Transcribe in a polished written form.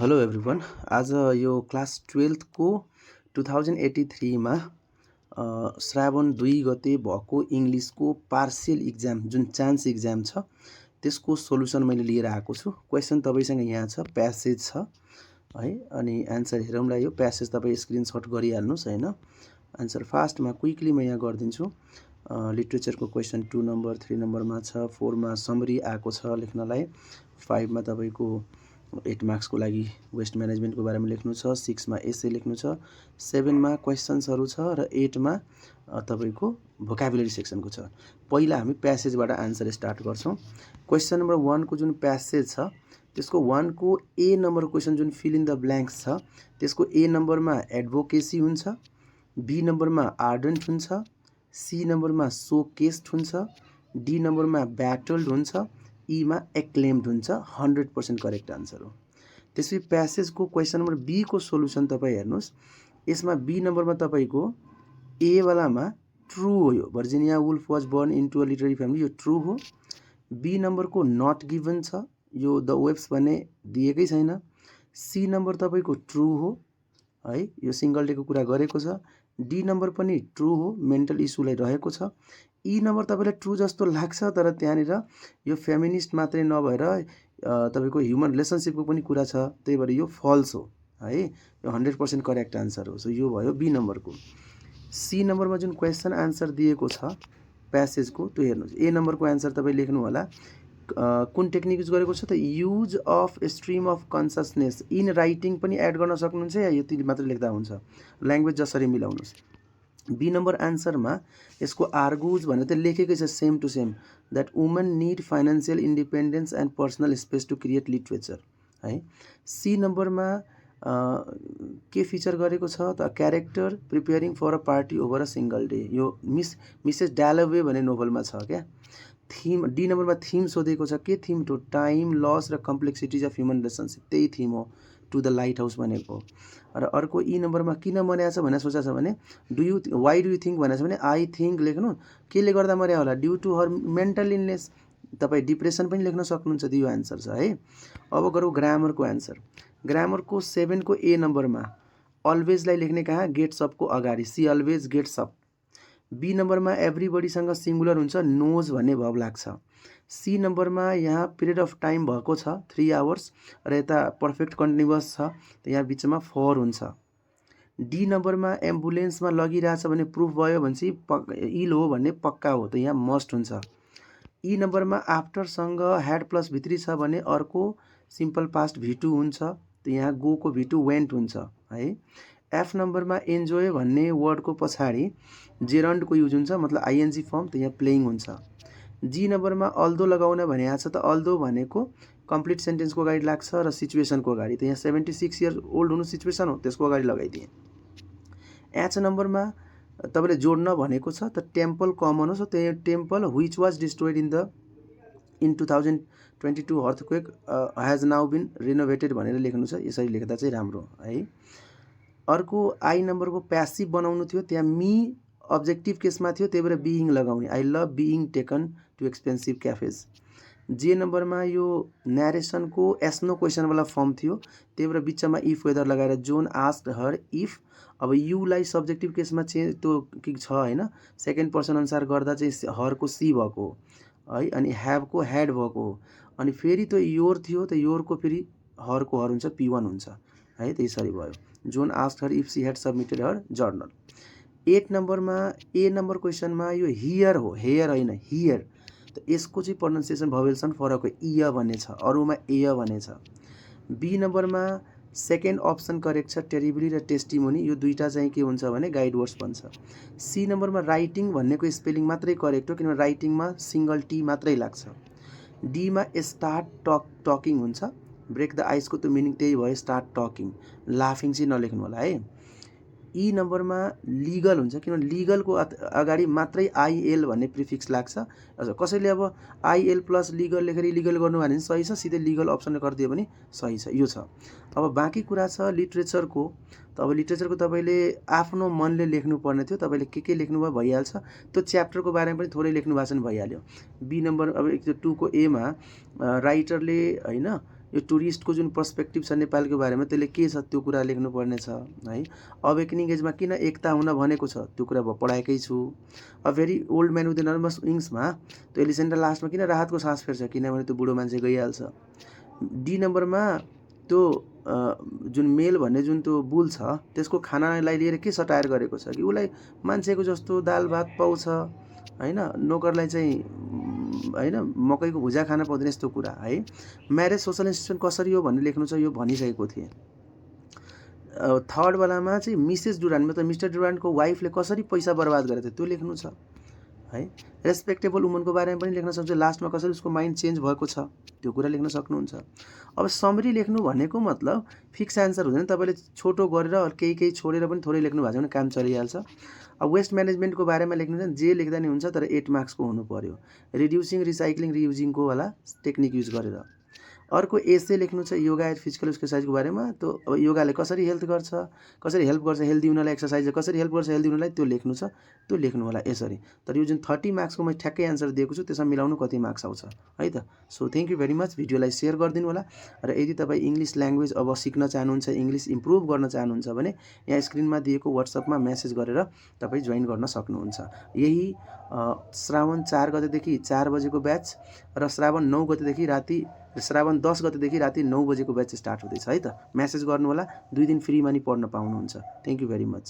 Hello everyone. आज यो class 12th को 2083 मा श्रावण 2 गते भएको इङ्ग्लिसको पार्शियल इक्जाम जुन चान्स इक्जाम छ त्यसको सोलुसन मैले लिएर आएको छु। क्वेसन तपाईसँग यहाँ छ, प्यासेज छ है, अनि आन्सर हेरौँला। यो प्यासेज तपाईँ स्क्रिनशट गरिहाल्नुहोस् हैन। आन्सर फास्टमा क्विकली म यहाँ गरिदिन्छु। लिटरेचरको क्वेसन 2 नम्बर, 3 नम्बरमा छ, 4 मा समरी आएको छ लेख्नलाई, 5 मा तपाईको 8 मार्क्सको लागि वेस्ट म्यानेजमेन्टको बारेमा लेख्नु छ, 6 मा एसे लेख्नु छ, 7 मा क्वेसन्सहरू छ र 8 मा तपाईको भोकाबुलरी सेक्सनको छ। पहिला हामी प्यासेजबाट आन्सर स्टार्ट गर्छौं। क्वेसन नम्बर 1 को जुन प्यासेज छ त्यसको 1 को ए नम्बर क्वेसन जुन फिल इन द ब्ल्याङ्क्स छ त्यसको ए नम्बरमा एडभोकेसी हुन्छ, बी नम्बरमा आर्डेन्ट हुन्छ, सी नम्बरमा सोकेस्ड हुन्छ, डी नम्बरमा ब्याटल्ड हुन्छ, ई मा एक्लेम्ड हुन्छ। 100% करेक्ट आन्सर हो। त्यसै प्यासेजको क्वेसन नम्बर बी को सोलुसन तपाईँ हेर्नुहोस्। यसमा बी नम्बरमा तपाईको ए वालामा ट्रू हो, यो Virginia Woolf was born into a literary family, यो ट्रू हो। बी नम्बरको नट गिभन छ, यो द वेब्स भन्ने दिएकै छैन। सी नम्बर तपाईको ट्रू हो है, यो सिंगल डेको कुरा गरेको छ। डी नम्बर पनि ट्रू हो, मेन्टल इस्युलाई रहेको छ। ई नम्बर तपाईलाई ट्रू जस्तो लाग्छ, तर त्यहाँनिर यो फेमिनिस्ट मात्रै नभएर तपाईको ह्युमन रिलेसनशिपको पनि कुरा छ, त्यही भएर यो फल्स हो है। यो 100% करेक्ट आन्सर हो। सो यो भयो बी नम्बरको। सी नम्बरमा जुन क्वेसन आन्सर दिएको छ प्यासेजको त्यो हेर्नुहोस्। ए नम्बरको आन्सर तपाईँ लेख्नु होला। कुन टेक्निक युज गरेको छ त use of stream of consciousness in writing पनि एड गर्न सक्नुहुन्छ या यति मात्र लेख्दा हुन्छ, ल्याङ्ग्वेज जसरी मिलाउनुहोस्। बी नम्बर आन्सरमा यसको आर्गुज भनेर त लेखेकै छ same to same, that women need financial independence and personal space to create literature है। सी नम्बरमा के फिचर गरेको छ त character preparing for a party over a single day, यो मिसेस डालोवे भन्ने नोभलमा छ क्या। थीम डी नम्बरमा थीम सोधेको छ, के थीम? टु टाइम, लस र कम्प्लेक्सिटिज अफ ह्युमन रिलेसनसिप, त्यही थीम हो टु द लाइट हाउस भनेको। र अर्को ई नम्बरमा किन मर्या छ भनेर सोचा छ भने वाइ डु यु थिङ्क भनेको छ भने आई थिङ्क लेख्नु, केले गर्दा मर्या होला? Due to her mental illness. तपाईँ डिप्रेसन पनि लेख्न सक्नुहुन्छ, यो आन्सर छ है। अब गरौँ ग्रामरको आन्सर। ग्रामरको 7 को ए नम्बरमा अलवेजलाई लेख्ने कहाँ? गेट्स अपको अगाडि, she always gets up. B नम्बरमा एभ्रीबडीसँग सिङ्गुलर हुन्छ, नोज भन्ने भब लाग्छ। सी नम्बरमा यहाँ पिरियड अफ टाइम भएको छ 3 आवर्स र यता पर्फेक्ट कन्टिन्युअस छ, त यहाँ बिचमा फर हुन्छ। डी नम्बरमा एम्बुलेन्समा लगिरहेछ भने प्रुफ भयो भनेपछि इल हो भन्ने पक्का हो, त यहाँ मस्ट हुन्छ। ई नम्बरमा आफ्टरसँग ह्याड प्लस भित्री छ भने अर्को सिम्पल पास्ट V2 हुन्छ, त यहाँ गोको V2 वेन्ट हुन्छ है। एफ नम्बरमा इन्जोय भन्ने वर्डको पछाडि जेरन्डको युज हुन्छ, मतलब आइएनजी फर्म, त यहाँ प्लेइङ हुन्छ। जी नम्बरमा अल्दो लगाउन भनेको छ, त अल्दो भनेको कम्प्लिट सेन्टेन्सको अगाडि लाग्छ र सिचुएसनको अगाडि, त यहाँ 76 इयर्स ओल्ड हुनु सिचुएसन हो, त्यसको अगाडि लगाइदिएँ। एच नम्बरमा तपाईँले जोड्न भनेको छ, त टेम्पल कमन हो, सो त्यही temple which was destroyed in 2022 earthquake has now been renovated भनेर लेख्नु छ। यसरी लेख्दा चाहिँ राम्रो है। अर्को आई नम्बरको प्यासिभ बनाउनु थियो, त्यहाँ मी अब्जेक्टिभ केसमा थियो, त्यही भएर बिइङ लगाउने, I love being taken to expensive क्याफेज। जे नम्बरमा यो न्यारेसनको एस्नो क्वेसनवाला फर्म थियो, त्यही भएर बिचमा इफ वेदर लगाएर जोन आस्क्ड हर इफ। अब युलाई सब्जेक्टिभ केसमा चाहिँ त्यो के छ होइन, सेकेन्ड पर्सन अनुसार गर्दा चाहिँ हरको सी भएको है, अनि ह्याभको ह्याड भएको, अनि फेरि त्यो योर थियो, त योरको फेरि हरको हर हुन्छ, P1 हुन्छ है, त्यसरी भयो। John asked her if C had submitted her journal. 8 नम्बरमा ए नम्बर क्वेसनमा यो हियर हो, हेयर होइन, हियर, त यसको चाहिँ प्रोनाउन्सिएसन भवेलसँग फरक हो, इय भन्ने छ, अरूमा एय भन्ने छ। बी नम्बरमा सेकेन्ड अप्सन करेक्ट छ, टेरिबली र टेस्टिमोनी, यो दुईवटा चाहिँ के हुन्छ भने गाइड वर्ड्स बन्छ। सी नम्बरमा राइटिङ भन्नेको स्पेलिङ मात्रै करेक्ट हो, किनभने राइटिङमा सिंगल टी मात्रै लाग्छ। डीमा स्टार्ट टकिङ हुन्छ, ब्रेक द आइसको त्यो मिनिङ त्यही भयो, स्टार्ट टकिङ, लाफिङ चाहिँ नलेख्नु होला है। ई नम्बरमा लिगल हुन्छ, किनभने लिगलको अगाडि मात्रै आइएल भन्ने प्रिफिक्स लाग्छ। कसैले अब आइएल प्लस लिगल लेखेर इलिगल गर्नु भने सही छ, सिधै लिगल अप्सन गरिदियो भने सही छ, यो छ। अब बाँकी कुरा छ लिटरेचरको। त अब लिटरेचरको तपाईँले आफ्नो मनले लेख्नुपर्ने थियो, तपाईँले के लेख्नुभयो भइहाल्छ। त्यो च्याप्टरको बारेमा पनि थोरै लेख्नु भएको छ भने भइहाल्यो। बी नम्बर अब 2 को एमा राइटरले होइन यो टुरिस्टको जुन पर्सपेक्टिभ छ नेपालको बारेमा त्यसले के छ त्यो कुरा लेख्नुपर्ने छ है। अवेकनिङ एजमा किन एकता हुन भनेको छ त्यो कुरा पढाएकै छु। A very old man with nervous विङ्समा त्यो एलिसेन्डा लास्टमा किन राहतको सास फेर्छ किनभने त्यो बुढो मान्छे गइहाल्छ। डी नम्बरमा त्यो जुन मेल भन्ने जुन त्यो बुल छ त्यसको खानालाई लिएर के सटायर गरेको छ कि उसलाई मान्छेको जस्तो दाल भात पाउँछ हैन, नोकरलाई चाहिँ हैन मकैको भुजा खान पाउँदैन यस्तो कुरा है। म्यारेज सोसल इन्स्टिट्युसन कसरी हो भन्ने लेख्नु छ, यो भनिसकेको थिएँ। थर्ड वालामा चाहिँ मिसेस डुरान्ड मतलब मिस्टर डुरान्डको वाइफले कसरी पैसा बर्बाद गरेको थियो त्यो लेख्नु छ है। रेस्पेक्टेबल वुमनको बारेमा पनि लेख्न सक्छ, लास्टमा कसरी उसको माइन्ड चेन्ज भएको छ त्यो कुरा लेख्न सक्नुहुन्छ। अब समरी लेख्नु भनेको मतलब फिक्स एन्सर हुँदैन, तपाईँले छोटो गरेर केही छोडेर पनि थोरै लेख्नु भएको छ भने काम चलिहाल्छ। अब वेस्ट म्यानेजमेन्टको बारेमा लेख्नु छ जे लेख्दा नि हुन्छ, तर 8 मार्क्सको हुनु पर्यो। रिड्युसिङ रिसाइक्लिङ रियुजिङको वाला टेक्निक युज गरेर। अर्को एसे लेख्नु छ योगा एन्ड फिजिकल एक्सर्साइजको बारेमा। त्यो अब योगाले कसरी हेल्प गर्छ हेल्दी हुनलाई, एक्सर्साइजले कसरी हेल्प गर्छ हेल्दी हुनलाई त्यो लेख्नु छ, त्यो लेख्नु होला यसरी। तर यो जुन 30 मार्क्सको मैले ठ्याक्कै एन्सर दिएको छु त्यसमा मिलाउनु कति मार्क्स आउँछ है त। So thank you very much. भिडियोलाई सेयर गरिदिनु होला र यदि तपाईँ इङ्ग्लिस ल्याङ्ग्वेज अब सिक्न चाहनुहुन्छ, इङ्ग्लिस इम्प्रुभ गर्न चाहनुहुन्छ भने यहाँ स्क्रिनमा दिएको व्हाट्सएपमा मेसेज गरेर तपाईँ जोइन गर्न सक्नुहुन्छ। यही श्रावण 4 गतेदेखि 4 बजेको ब्याच र श्रावण 10 गतेदेखि राति 9 बजेको ब्याच स्टार्ट हुँदैछ है त। मेसेज गर्नु होला, 2 दिन फ्रीमा नि पढ्न पाउनुहुन्छ। Thank you very much.